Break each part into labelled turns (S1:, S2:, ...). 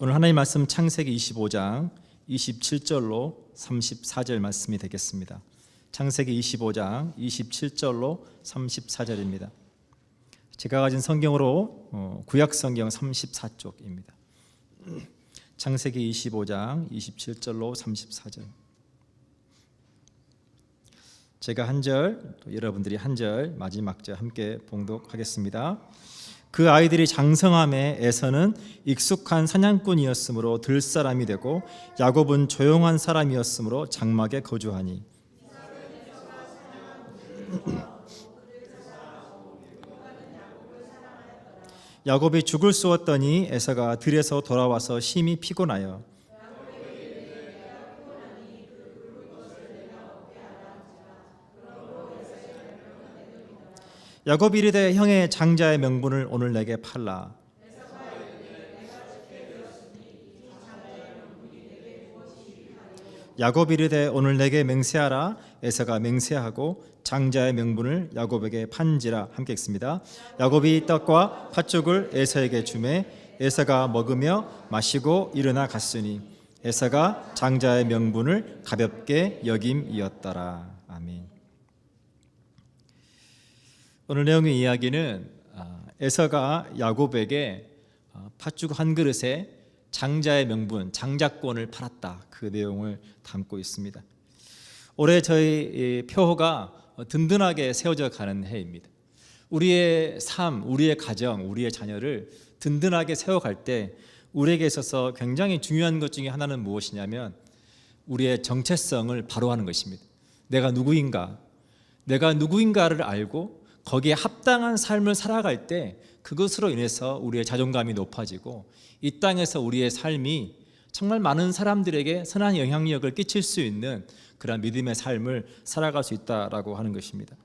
S1: 오늘 하나님 말씀 창세기 25장 27절로 34절 말씀이 되겠습니다. 창세기 25장 27절로 34절입니다. 제가 가진 성경으로 구약 성경 34쪽입니다. 창세기 25장 27절로 34절. 제가 한 절, 여러분들이 한 절, 마지막 절 함께 봉독하겠습니다. 그 아이들이 장성함에 에서는 익숙한 사냥꾼이었으므로 들사람이 되고 야곱은 조용한 사람이었으므로 장막에 거주하니 야곱이 죽을 쏘았더니 에서가 들에서 돌아와서 심히 피곤하여 야곱이 이르되 형의 장자의 명분을 오늘 내게 팔라. 야곱이 이르되 오늘 내게 맹세하라. 에서가 맹세하고 장자의 명분을 야곱에게 판지라. 함께 읽습니다. 야곱이 떡과 팥죽을 에서에게 주매 에서가 먹으며 마시고 일어나 갔으니 에서가 장자의 명분을 가볍게 여김이었더라. 아멘. 오늘 내용의 이야기는 에서가 야곱에게 팥죽 한 그릇에 장자의 명분, 장자권을 팔았다. 그 내용을 담고 있습니다. 올해 저희 표호가 든든하게 세워져 가는 해입니다. 우리의 삶, 우리의 가정, 우리의 자녀를 든든하게 세워갈 때 우리에게 있어서 굉장히 중요한 것 중에 하나는 무엇이냐면 우리의 정체성을 바로 하는 것입니다. 내가 누구인가를 알고 거기에 합당한 삶을 살아갈 때 그것으로 인해서 우리의 자존감이 높아지고 이 땅에서 우리의 삶이 정말 많은 사람들에게 선한 영향력을 끼칠 수 있는 그런 믿음의 삶을 살아갈 수 있다라고 하는 것입니다.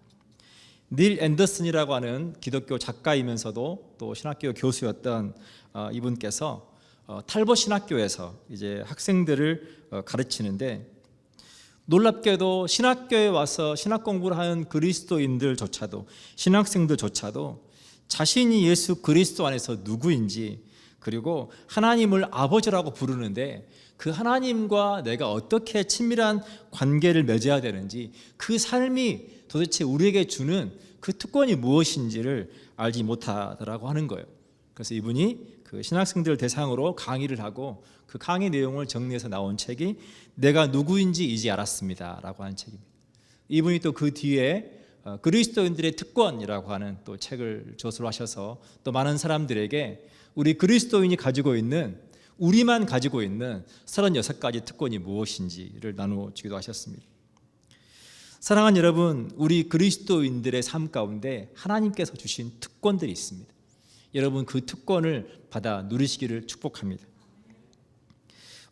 S1: 닐 앤더슨이라고 하는 기독교 작가이면서도 또 신학교 교수였던 이분께서 탈봇 신학교에서 이제 학생들을 가르치는데 놀랍게도 신학교에 와서 신학 공부를 하는 그리스도인들조차도 신학생들조차도 자신이 예수 그리스도 안에서 누구인지 그리고 하나님을 아버지라고 부르는데 그 하나님과 내가 어떻게 친밀한 관계를 맺어야 되는지 그 삶이 도대체 우리에게 주는 그 특권이 무엇인지를 알지 못하더라고 하는 거예요. 그래서 이분이 그 신학생들 대상으로 강의를 하고 그 강의 내용을 정리해서 나온 책이 내가 누구인지 이제 알았습니다 라고 하는 책입니다. 이분이 또 그 뒤에 그리스도인들의 특권이라고 하는 또 책을 저술로 하셔서 또 많은 사람들에게 우리 그리스도인이 가지고 있는 우리만 가지고 있는 36가지 특권이 무엇인지를 나누어 주기도 하셨습니다. 사랑하는 여러분, 우리 그리스도인들의 삶 가운데 하나님께서 주신 특권들이 있습니다. 여러분 그 특권을 받아 누리시기를 축복합니다.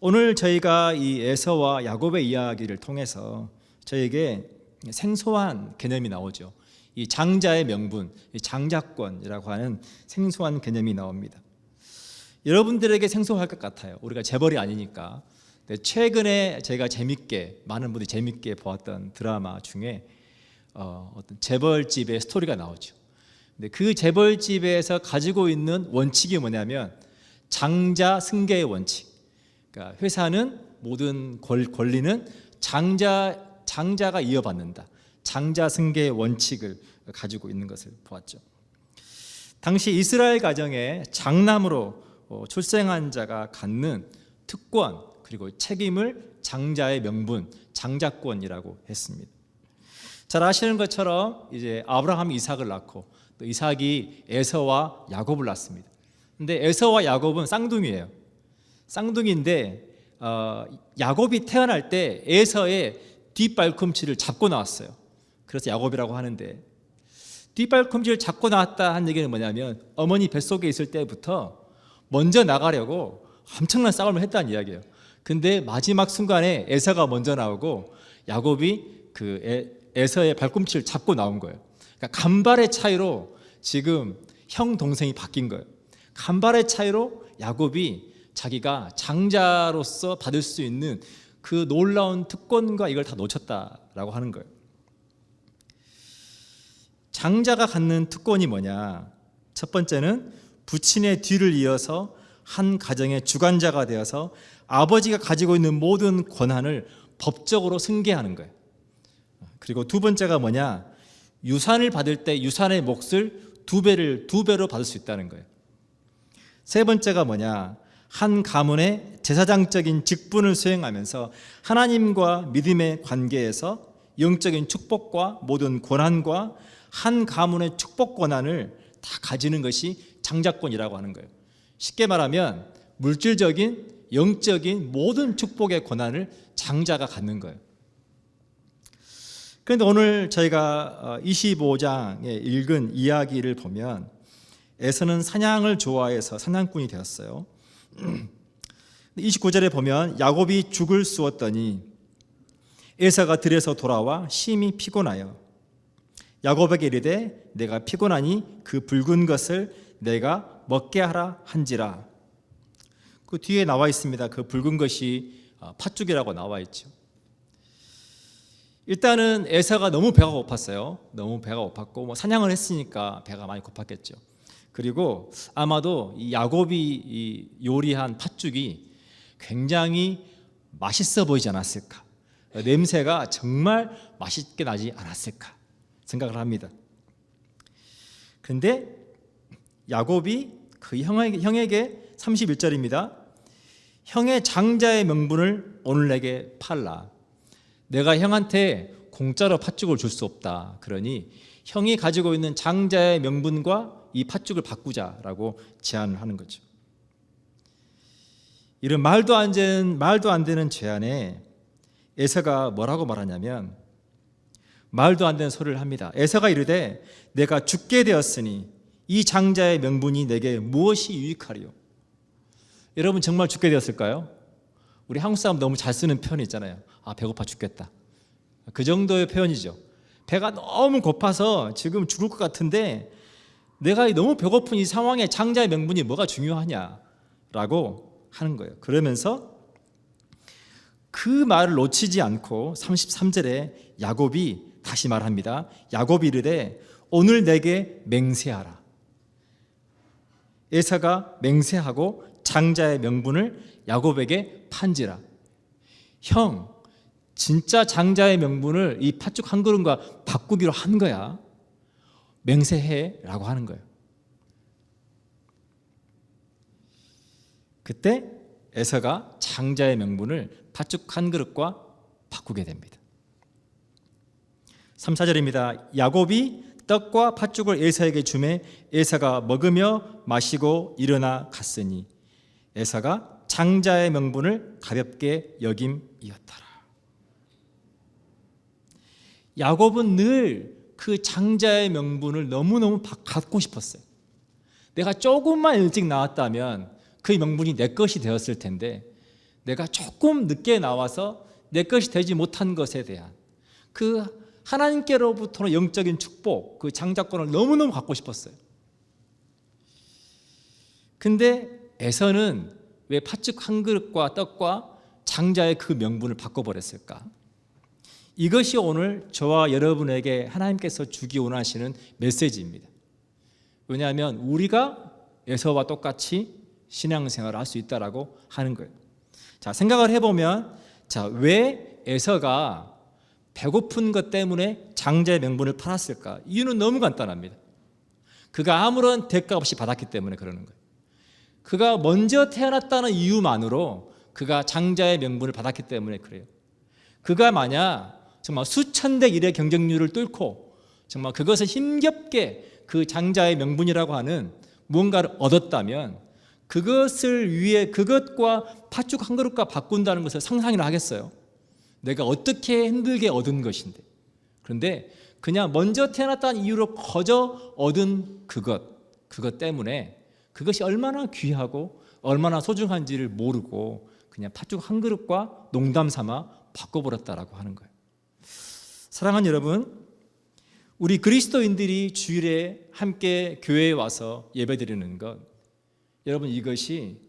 S1: 오늘 저희가 이 에서와 야곱의 이야기를 통해서 저에게 생소한 개념이 나오죠. 이 장자의 명분, 이 장자권이라고 하는 생소한 개념이 나옵니다. 여러분들에게 생소할 것 같아요. 우리가 재벌이 아니니까. 최근에 제가 많은 분들이 재밌게 보았던 드라마 중에 어떤 재벌집의 스토리가 나오죠. 근데 그 재벌집에서 가지고 있는 원칙이 뭐냐면 장자 승계의 원칙. 그러니까 회사는 모든 권리는 장자가 이어받는다. 장자 승계의 원칙을 가지고 있는 것을 보았죠. 당시 이스라엘 가정에 장남으로 출생한 자가 갖는 특권 그리고 책임을 장자의 명분, 장자권이라고 했습니다. 잘 아시는 것처럼 이제 아브라함이 이삭을 낳고 또 이삭이 에서와 야곱을 낳습니다. 근데 에서와 야곱은 쌍둥이에요. 쌍둥이인데 야곱이 태어날 때 에서의 뒷발꿈치를 잡고 나왔어요. 그래서 야곱이라고 하는데 뒷발꿈치를 잡고 나왔다 한 얘기는 뭐냐면 어머니 뱃속에 있을 때부터 먼저 나가려고 엄청난 싸움을 했다는 이야기예요. 근데 마지막 순간에 에서가 먼저 나오고 야곱이 그 에서의 발꿈치를 잡고 나온 거예요. 그러니까 간발의 차이로 지금 형 동생이 바뀐 거예요. 간발의 차이로 야곱이 자기가 장자로서 받을 수 있는 그 놀라운 특권과 이걸 다 놓쳤다라고 하는 거예요. 장자가 갖는 특권이 뭐냐? 첫 번째는 부친의 뒤를 이어서 한 가정의 주관자가 되어서 아버지가 가지고 있는 모든 권한을 법적으로 승계하는 거예요. 그리고 두 번째가 뭐냐? 유산을 받을 때 유산의 몫을 두 배로 받을 수 있다는 거예요. 세 번째가 뭐냐? 한 가문의 제사장적인 직분을 수행하면서 하나님과 믿음의 관계에서 영적인 축복과 모든 권한과 한 가문의 축복 권한을 다 가지는 것이 장자권이라고 하는 거예요. 쉽게 말하면 물질적인 영적인 모든 축복의 권한을 장자가 갖는 거예요. 그런데 오늘 저희가 25장에 읽은 이야기를 보면 에서는 사냥을 좋아해서 사냥꾼이 되었어요. 29절에 보면 야곱이 죽을 쑤었더니 에서가 들에서 돌아와 심히 피곤하여 야곱에게 이르되 내가 피곤하니 그 붉은 것을 내가 먹게 하라 한지라. 그 뒤에 나와 있습니다. 그 붉은 것이 팥죽이라고 나와 있죠. 일단은 에서가 너무 배가 고팠어요. 너무 배가 고팠고 사냥을 했으니까 배가 많이 고팠겠죠. 그리고 아마도 이 야곱이 요리한 팥죽이 굉장히 맛있어 보이지 않았을까? 냄새가 정말 맛있게 나지 않았을까 생각을 합니다. 그런데 야곱이 그 형에게 31절입니다. 형의 장자의 명분을 오늘 내게 팔라. 내가 형한테 공짜로 팥죽을 줄 수 없다. 그러니 형이 가지고 있는 장자의 명분과 이 팥죽을 바꾸자라고 제안을 하는 거죠. 이런 말도 안 되는 제안에 에서가 뭐라고 말하냐면 말도 안 되는 소리를 합니다. 에서가 이르되 내가 죽게 되었으니 이 장자의 명분이 내게 무엇이 유익하리요? 여러분 정말 죽게 되었을까요? 우리 한국 사람 너무 잘 쓰는 표현이 있잖아요. 배고파 죽겠다. 그 정도의 표현이죠. 배가 너무 고파서 지금 죽을 것 같은데 내가 너무 배고픈 이 상황에 장자의 명분이 뭐가 중요하냐라고 하는 거예요. 그러면서 그 말을 놓치지 않고 33절에 야곱이 다시 말합니다. 야곱이 이르되 오늘 내게 맹세하라. 에서가 맹세하고 장자의 명분을 야곱에게 판지라. 형, 진짜 장자의 명분을 이 팥죽 한 그릇과 바꾸기로 한 거야. 맹세해 라고 하는 거예요. 그때 에서가 장자의 명분을 팥죽 한 그릇과 바꾸게 됩니다. 3, 4절입니다. 야곱이 떡과 팥죽을 에서에게 주매 에서가 먹으며 마시고 일어나 갔으니 에서가 장자의 명분을 가볍게 여김이었더라. 야곱은 늘 그 장자의 명분을 너무너무 갖고 싶었어요. 내가 조금만 일찍 나왔다면 그 명분이 내 것이 되었을 텐데 내가 조금 늦게 나와서 내 것이 되지 못한 것에 대한 그 하나님께로부터의 영적인 축복, 그 장자권을 너무너무 갖고 싶었어요. 근데 에서는 왜 팥죽 한 그릇과 떡과 장자의 그 명분을 바꿔버렸을까? 이것이 오늘 저와 여러분에게 하나님께서 주기 원하시는 메시지입니다. 왜냐하면 우리가 에서와 똑같이 신앙생활을 할 수 있다라고 하는 거예요. 자, 생각을 해보면 왜 에서가 배고픈 것 때문에 장자의 명분을 팔았을까? 이유는 너무 간단합니다. 그가 아무런 대가 없이 받았기 때문에 그러는 거예요. 그가 먼저 태어났다는 이유만으로 그가 장자의 명분을 받았기 때문에 그래요. 그가 만약 정말 수천 대 1의 경쟁률을 뚫고 정말 그것을 힘겹게 그 장자의 명분이라고 하는 무언가를 얻었다면 그것을 위해 그것과 팥죽 한 그릇과 바꾼다는 것을 상상이나 하겠어요? 내가 어떻게 힘들게 얻은 것인데. 그런데 그냥 먼저 태어났다는 이유로 거저 얻은 그것 때문에 그것이 얼마나 귀하고 얼마나 소중한지를 모르고 그냥 팥죽 한 그릇과 농담 삼아 바꿔버렸다라고 하는 거예요. 사랑하는 여러분, 우리 그리스도인들이 주일에 함께 교회에 와서 예배드리는 것, 여러분 이것이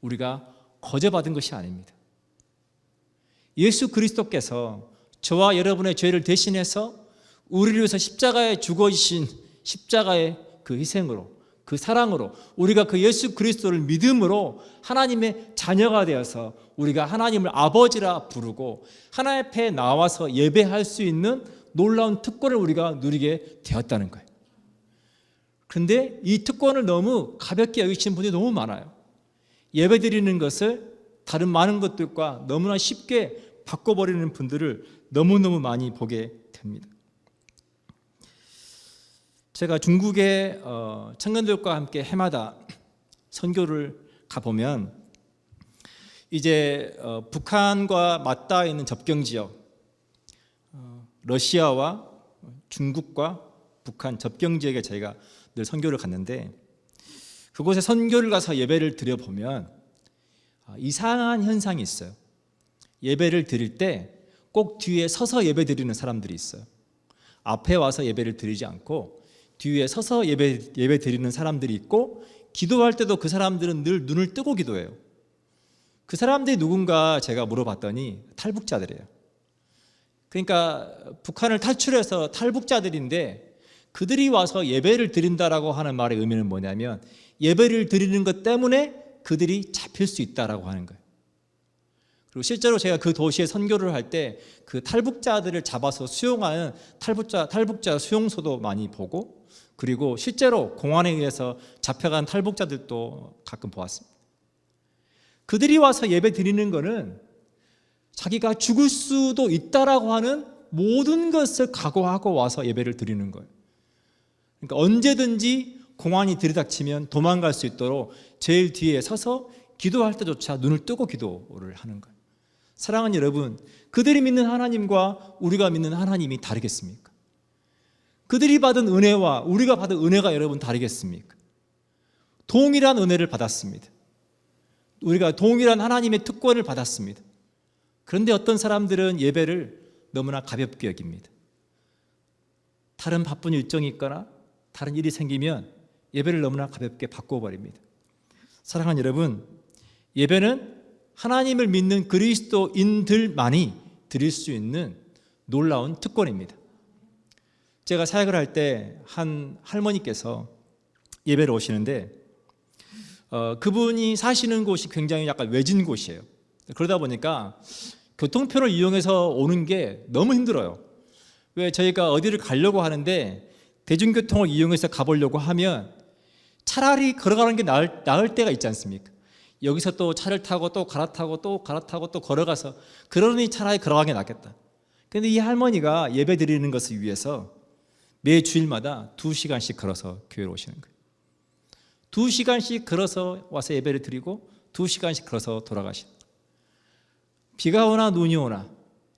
S1: 우리가 거저 받은 것이 아닙니다. 예수 그리스도께서 저와 여러분의 죄를 대신해서 우리를 위해서 십자가에 죽어지신 십자가의 그 희생으로, 그 사랑으로 우리가 그 예수 그리스도를 믿음으로 하나님의 자녀가 되어서 우리가 하나님을 아버지라 부르고 하나님 앞에 나와서 예배할 수 있는 놀라운 특권을 우리가 누리게 되었다는 거예요. 그런데 이 특권을 너무 가볍게 여기시는 분이 너무 많아요. 예배드리는 것을 다른 많은 것들과 너무나 쉽게 바꿔버리는 분들을 너무너무 많이 보게 됩니다. 제가 중국의 청년들과 함께 해마다 선교를 가보면 이제 북한과 맞닿아 있는 접경 지역, 러시아와 중국과 북한 접경 지역에 저희가 늘 선교를 갔는데, 그곳에 선교를 가서 예배를 드려보면 이상한 현상이 있어요. 예배를 드릴 때 꼭 뒤에 서서 예배 드리는 사람들이 있어요. 앞에 와서 예배를 드리지 않고 뒤에 서서 예배 드리는 사람들이 있고, 기도할 때도 그 사람들은 늘 눈을 뜨고 기도해요. 그 사람들이 누군가 제가 물어봤더니 탈북자들이에요. 그러니까 북한을 탈출해서 탈북자들인데 그들이 와서 예배를 드린다라고 하는 말의 의미는 뭐냐면 예배를 드리는 것 때문에 그들이 잡힐 수 있다라고 하는 거예요. 그리고 실제로 제가 그 도시에 선교를 할 때 그 탈북자들을 잡아서 수용하는 탈북자 수용소도 많이 보고, 그리고 실제로 공안에 의해서 잡혀간 탈북자들도 가끔 보았습니다. 그들이 와서 예배 드리는 거는 자기가 죽을 수도 있다라고 하는 모든 것을 각오하고 와서 예배를 드리는 거예요. 그러니까 언제든지 공안이 들이닥치면 도망갈 수 있도록 제일 뒤에 서서 기도할 때조차 눈을 뜨고 기도를 하는 거예요. 사랑하는 여러분, 그들이 믿는 하나님과 우리가 믿는 하나님이 다르겠습니까? 그들이 받은 은혜와 우리가 받은 은혜가 여러분 다르겠습니까? 동일한 은혜를 받았습니다. 우리가 동일한 하나님의 특권을 받았습니다. 그런데 어떤 사람들은 예배를 너무나 가볍게 여깁니다. 다른 바쁜 일정이 있거나 다른 일이 생기면 예배를 너무나 가볍게 바꿔버립니다. 사랑하는 여러분, 예배는 하나님을 믿는 그리스도인들만이 드릴 수 있는 놀라운 특권입니다. 제가 사역을 할 때 한 할머니께서 예배를 오시는데 그분이 사시는 곳이 굉장히 약간 외진 곳이에요. 그러다 보니까 교통편을 이용해서 오는 게 너무 힘들어요. 왜 저희가 어디를 가려고 하는데 대중교통을 이용해서 가보려고 하면 차라리 걸어가는 게 나을 때가 있지 않습니까? 여기서 또 차를 타고 또 갈아타고 또 갈아타고 또 걸어가서, 그러니 차라리 걸어가는 게 낫겠다. 그런데 이 할머니가 예배 드리는 것을 위해서 매 주일마다 2시간씩 걸어서 교회로 오시는 거예요. 2시간씩 걸어서 와서 예배를 드리고 2시간씩 걸어서 돌아가시는 거예요. 비가 오나 눈이 오나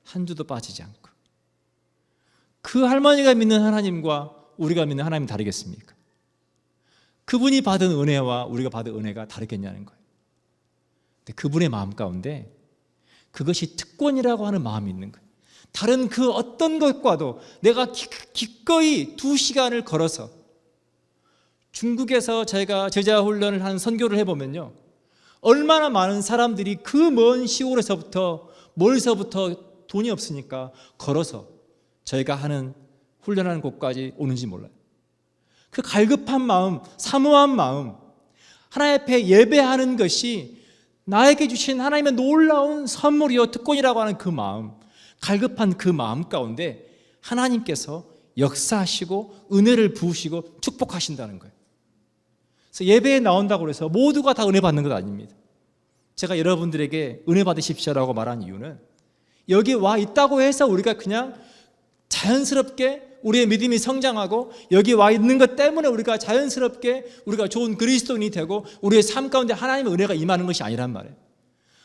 S1: 한 주도 빠지지 않고. 그 할머니가 믿는 하나님과 우리가 믿는 하나님이 다르겠습니까? 그분이 받은 은혜와 우리가 받은 은혜가 다르겠냐는 거예요. 근데 그분의 마음 가운데 그것이 특권이라고 하는 마음이 있는 거예요. 다른 그 어떤 것과도 내가 기꺼이 2시간을 걸어서, 중국에서 제가 제자 훈련을 한 선교를 해보면요, 얼마나 많은 사람들이 그 먼 시골에서부터 멀리서부터 돈이 없으니까 걸어서 저희가 하는 훈련하는 곳까지 오는지 몰라요. 그 갈급한 마음, 사모한 마음, 하나님 앞에 예배하는 것이 나에게 주신 하나님의 놀라운 선물이요 특권이라고 하는 그 마음, 갈급한 그 마음 가운데 하나님께서 역사하시고 은혜를 부으시고 축복하신다는 거예요. 그래서 예배에 나온다고 해서 모두가 다 은혜 받는 것 아닙니다. 제가 여러분들에게 은혜 받으십시오라고 말한 이유는 여기 와 있다고 해서 우리가 그냥 자연스럽게 우리의 믿음이 성장하고 여기 와 있는 것 때문에 우리가 자연스럽게 우리가 좋은 그리스도인이 되고 우리의 삶 가운데 하나님의 은혜가 임하는 것이 아니란 말이에요.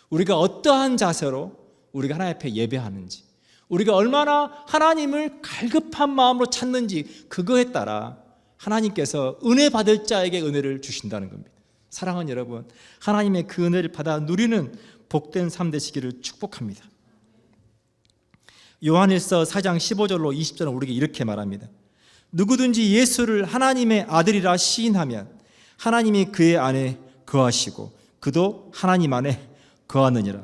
S1: 우리가 어떠한 자세로 우리가 하나님 앞에 예배하는지, 우리가 얼마나 하나님을 갈급한 마음으로 찾는지, 그거에 따라 하나님께서 은혜 받을 자에게 은혜를 주신다는 겁니다. 사랑하는 여러분, 하나님의 그 은혜를 받아 누리는 복된 삶 되시기를 축복합니다. 요한일서 4장 15절로 20절은 우리에게 이렇게 말합니다. 누구든지 예수를 하나님의 아들이라 시인하면 하나님이 그의 안에 거하시고 그도 하나님 안에 거하느니라.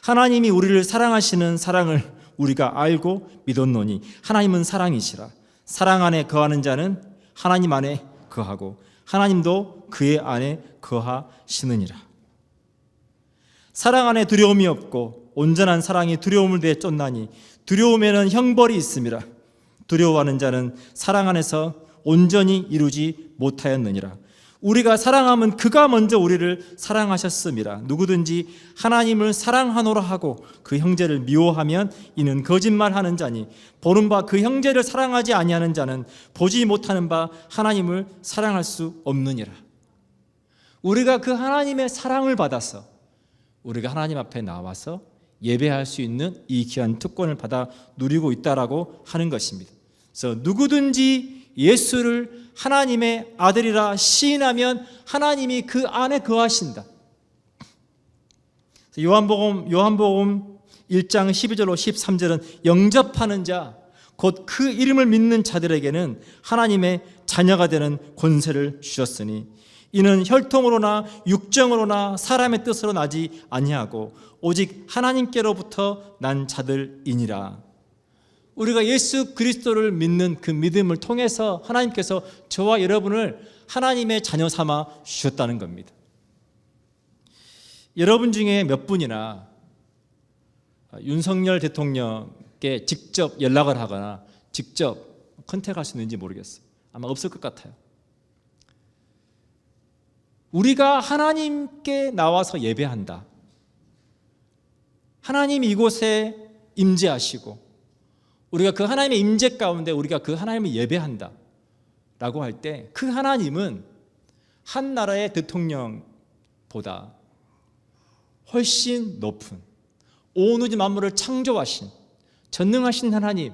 S1: 하나님이 우리를 사랑하시는 사랑을 우리가 알고 믿었노니 하나님은 사랑이시라. 사랑 안에 거하는 자는 하나님 안에 거하고 하나님도 그의 안에 거하시느니라. 사랑 안에 두려움이 없고 온전한 사랑이 두려움을 대해 쫓나니 두려움에는 형벌이 있음이라. 두려워하는 자는 사랑 안에서 온전히 이루지 못하였느니라. 우리가 사랑하면 그가 먼저 우리를 사랑하셨음이라. 누구든지 하나님을 사랑하노라 하고 그 형제를 미워하면 이는 거짓말하는 자니 보는 바 그 형제를 사랑하지 아니하는 자는 보지 못하는 바 하나님을 사랑할 수 없느니라. 우리가 그 하나님의 사랑을 받아서 우리가 하나님 앞에 나와서 예배할 수 있는 이 귀한 특권을 받아 누리고 있다라고 하는 것입니다. 그래서 누구든지 예수를 하나님의 아들이라 시인하면 하나님이 그 안에 거하신다. 요한복음 1장 12절로 13절은 영접하는 자, 곧 그 이름을 믿는 자들에게는 하나님의 자녀가 되는 권세를 주셨으니 이는 혈통으로나 육정으로나 사람의 뜻으로 나지 아니하고 오직 하나님께로부터 난 자들이니라. 우리가 예수 그리스도를 믿는 그 믿음을 통해서 하나님께서 저와 여러분을 하나님의 자녀 삼아 주셨다는 겁니다. 여러분 중에 몇 분이나 윤석열 대통령께 직접 연락을 하거나 직접 컨택할 수 있는지 모르겠어요. 아마 없을 것 같아요. 우리가 하나님께 나와서 예배한다. 하나님 이곳에 임재하시고 우리가 그 하나님의 임재 가운데 우리가 그 하나님을 예배한다 라고 할 때 그 하나님은 한 나라의 대통령보다 훨씬 높은 온 우주 만물을 창조하신 전능하신 하나님,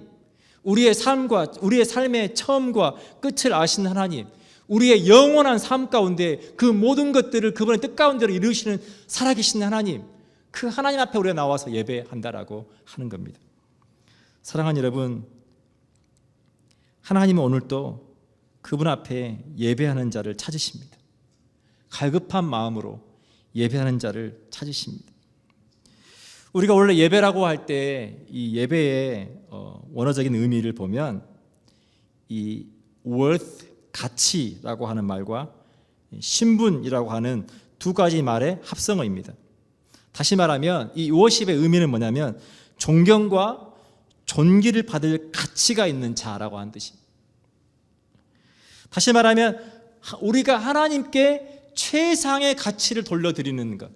S1: 우리의 삶과 우리의 삶의 처음과 끝을 아신 하나님, 우리의 영원한 삶 가운데 그 모든 것들을 그분의 뜻 가운데로 이루시는 살아계신 하나님, 그 하나님 앞에 우리가 나와서 예배한다라고 하는 겁니다. 사랑하는 여러분, 하나님은 오늘도 그분 앞에 예배하는 자를 찾으십니다. 갈급한 마음으로 예배하는 자를 찾으십니다. 우리가 원래 예배라고 할 때 이 예배의 원어적인 의미를 보면 이 worth, 가치라고 하는 말과 신분이라고 하는 두 가지 말의 합성어입니다. 다시 말하면 이 워십의 의미는 뭐냐면 존경과 존귀를 받을 가치가 있는 자라고 하는 뜻입니다. 다시 말하면 우리가 하나님께 최상의 가치를 돌려드리는 것,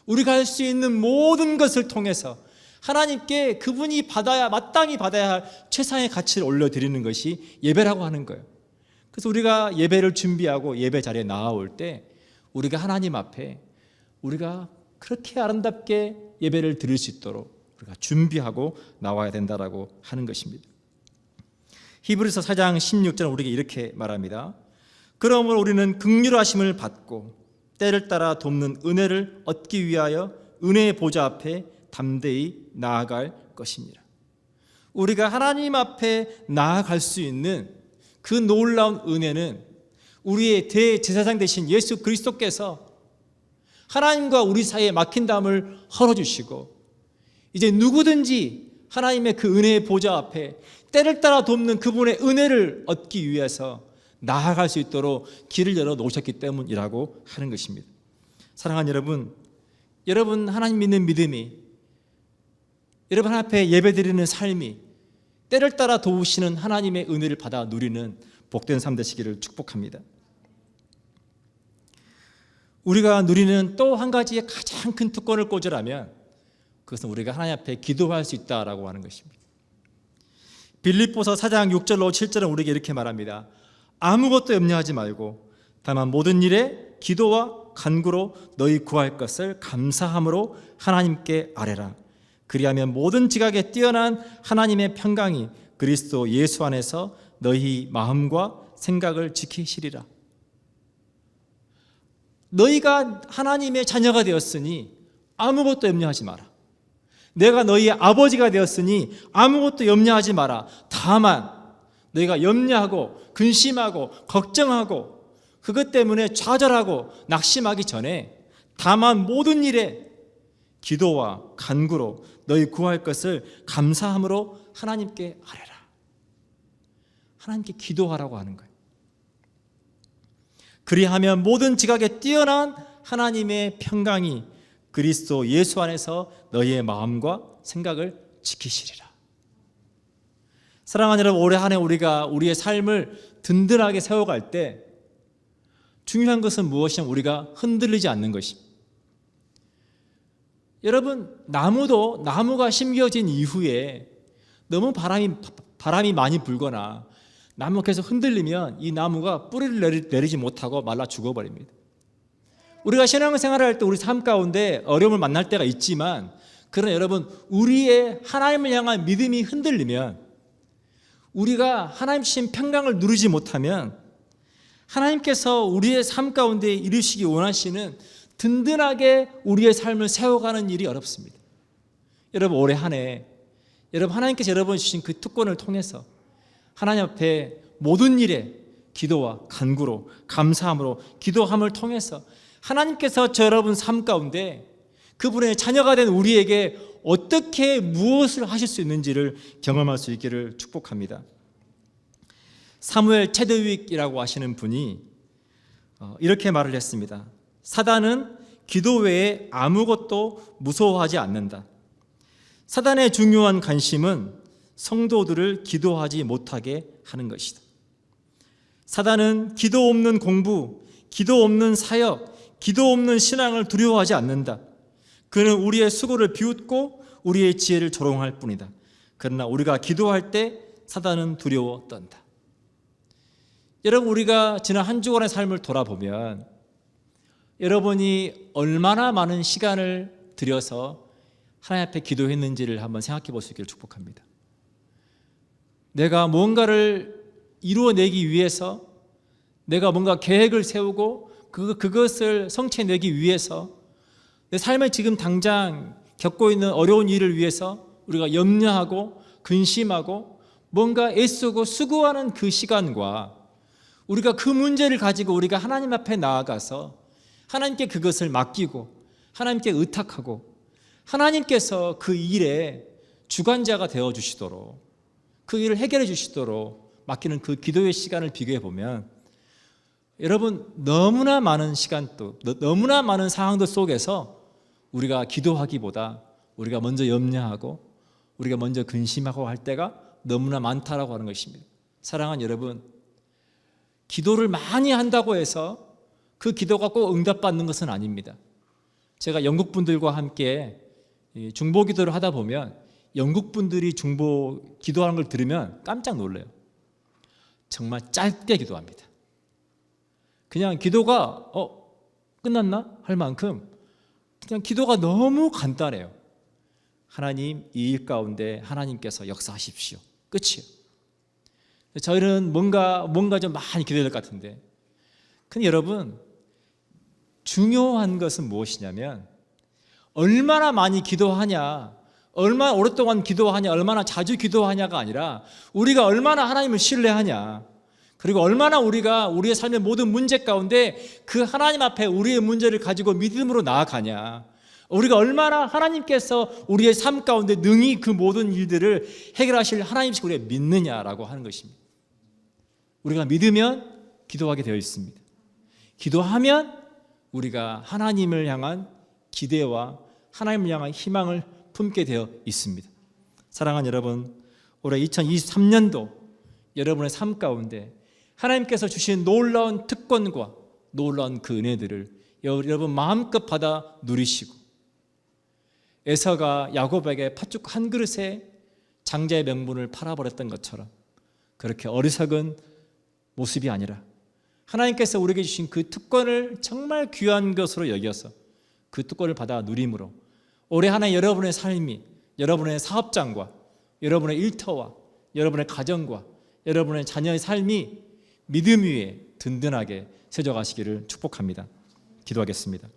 S1: 우리가 할 수 있는 모든 것을 통해서 하나님께 그분이 마땅히 받아야 할 최상의 가치를 올려드리는 것이 예배라고 하는 거예요. 그래서 우리가 예배를 준비하고 예배 자리에 나아올 때 우리가 하나님 앞에 우리가 그렇게 아름답게 예배를 드릴 수 있도록 우리가 준비하고 나와야 된다라고 하는 것입니다. 히브리서 4장 16절은 우리에게 이렇게 말합니다. 그러므로 우리는 긍휼하심을 받고 때를 따라 돕는 은혜를 얻기 위하여 은혜의 보좌 앞에 담대히 나아갈 것이니라. 우리가 하나님 앞에 나아갈 수 있는 그 놀라운 은혜는 우리의 대제사장 되신 예수 그리스도께서 하나님과 우리 사이에 막힌 담을 헐어주시고 이제 누구든지 하나님의 그 은혜의 보좌 앞에 때를 따라 돕는 그분의 은혜를 얻기 위해서 나아갈 수 있도록 길을 열어 놓으셨기 때문이라고 하는 것입니다. 사랑하는 여러분, 여러분 하나님 믿는 믿음이, 여러분 앞에 예배드리는 삶이 때를 따라 도우시는 하나님의 은혜를 받아 누리는 복된 삶 되시기를 축복합니다. 우리가 누리는 또 한 가지의 가장 큰 특권을 꽂으라면 그것은 우리가 하나님 앞에 기도할 수 있다라고 하는 것입니다. 빌립보서 4장 6절로 7절은 우리에게 이렇게 말합니다. 아무것도 염려하지 말고 다만 모든 일에 기도와 간구로 너희 구할 것을 감사함으로 하나님께 아뢰라. 그리하면 모든 지각에 뛰어난 하나님의 평강이 그리스도 예수 안에서 너희 마음과 생각을 지키시리라. 너희가 하나님의 자녀가 되었으니 아무것도 염려하지 마라. 내가 너희의 아버지가 되었으니 아무것도 염려하지 마라. 다만 너희가 염려하고 근심하고 걱정하고 그것 때문에 좌절하고 낙심하기 전에 다만 모든 일에 기도와 간구로 너희 구할 것을 감사함으로 하나님께 아뢰라. 하나님께 기도하라고 하는 거예요. 그리하면 모든 지각에 뛰어난 하나님의 평강이 그리스도 예수 안에서 너희의 마음과 생각을 지키시리라. 사랑하는 여러분, 올해 한 해 우리가 우리의 삶을 든든하게 세워갈 때 중요한 것은 무엇이냐면 우리가 흔들리지 않는 것입니다. 여러분, 나무가 심겨진 이후에 너무 바람이 많이 불거나 나무가 계속 흔들리면 이 나무가 뿌리를 내리지 못하고 말라 죽어버립니다. 우리가 신앙생활을 할 때 우리 삶 가운데 어려움을 만날 때가 있지만, 그러나 여러분, 우리의 하나님을 향한 믿음이 흔들리면, 우리가 하나님 주신 평강을 누리지 못하면 하나님께서 우리의 삶 가운데 이루시기 원하시는 든든하게 우리의 삶을 세워가는 일이 어렵습니다. 여러분, 올해 한 해 여러분, 하나님께서 여러분 주신 그 특권을 통해서 하나님 앞에 모든 일에 기도와 간구로 감사함으로 기도함을 통해서 하나님께서 저 여러분 삶 가운데 그분의 자녀가 된 우리에게 어떻게 무엇을 하실 수 있는지를 경험할 수 있기를 축복합니다. 사무엘 체드윅이라고 하시는 분이 이렇게 말을 했습니다. 사단은 기도 외에 아무것도 무서워하지 않는다. 사단의 중요한 관심은 성도들을 기도하지 못하게 하는 것이다. 사단은 기도 없는 공부, 기도 없는 사역, 기도 없는 신앙을 두려워하지 않는다. 그는 우리의 수고를 비웃고 우리의 지혜를 조롱할 뿐이다. 그러나 우리가 기도할 때 사단은 두려워 떤다. 여러분, 우리가 지난 한 주간의 삶을 돌아보면 여러분이 얼마나 많은 시간을 들여서 하나님 앞에 기도했는지를 한번 생각해 볼 수 있기를 축복합니다. 내가 뭔가를 이루어내기 위해서, 내가 뭔가 계획을 세우고 그것을 성취해내기 위해서, 내 삶에 지금 당장 겪고 있는 어려운 일을 위해서 우리가 염려하고 근심하고 뭔가 애쓰고 수고하는 그 시간과 우리가 그 문제를 가지고 우리가 하나님 앞에 나아가서 하나님께 그것을 맡기고 하나님께 의탁하고 하나님께서 그 일에 주관자가 되어주시도록, 그 일을 해결해 주시도록 맡기는 그 기도의 시간을 비교해 보면 여러분, 너무나 많은 시간도, 너무나 많은 상황들 속에서 우리가 기도하기보다 우리가 먼저 염려하고 우리가 먼저 근심하고 할 때가 너무나 많다라고 하는 것입니다. 사랑하는 여러분, 기도를 많이 한다고 해서 그 기도가 꼭 응답받는 것은 아닙니다. 제가 영국 분들과 함께 중보 기도를 하다 보면 영국 분들이 중보 기도하는 걸 들으면 깜짝 놀라요. 정말 짧게 기도합니다. 그냥 기도가 끝났나? 할 만큼 그냥 기도가 너무 간단해요. 하나님, 이 일 가운데 하나님께서 역사하십시오. 끝이에요. 저희는 뭔가 좀 많이 기도해야 될 것 같은데, 근데 여러분, 중요한 것은 무엇이냐면 얼마나 많이 기도하냐, 얼마나 오랫동안 기도하냐, 얼마나 자주 기도하냐가 아니라 우리가 얼마나 하나님을 신뢰하냐, 그리고 얼마나 우리가 우리의 삶의 모든 문제 가운데 그 하나님 앞에 우리의 문제를 가지고 믿음으로 나아가냐, 우리가 얼마나 하나님께서 우리의 삶 가운데 능히 그 모든 일들을 해결하실 하나님씩 우리가 믿느냐라고 하는 것입니다. 우리가 믿으면 기도하게 되어 있습니다. 기도하면 우리가 하나님을 향한 기대와 하나님을 향한 희망을 품게 되어 있습니다. 사랑하는 여러분, 올해 2023년도 여러분의 삶 가운데 하나님께서 주신 놀라운 특권과 놀라운 그 은혜들을 여러분 마음껏 받아 누리시고, 에서가 야곱에게 팥죽 한 그릇에 장자의 명분을 팔아버렸던 것처럼 그렇게 어리석은 모습이 아니라 하나님께서 우리에게 주신 그 특권을 정말 귀한 것으로 여겨서 그 특권을 받아 누림으로 올해 하나 여러분의 삶이, 여러분의 사업장과 여러분의 일터와 여러분의 가정과 여러분의 자녀의 삶이 믿음 위에 든든하게 세워가시기를 축복합니다. 기도하겠습니다.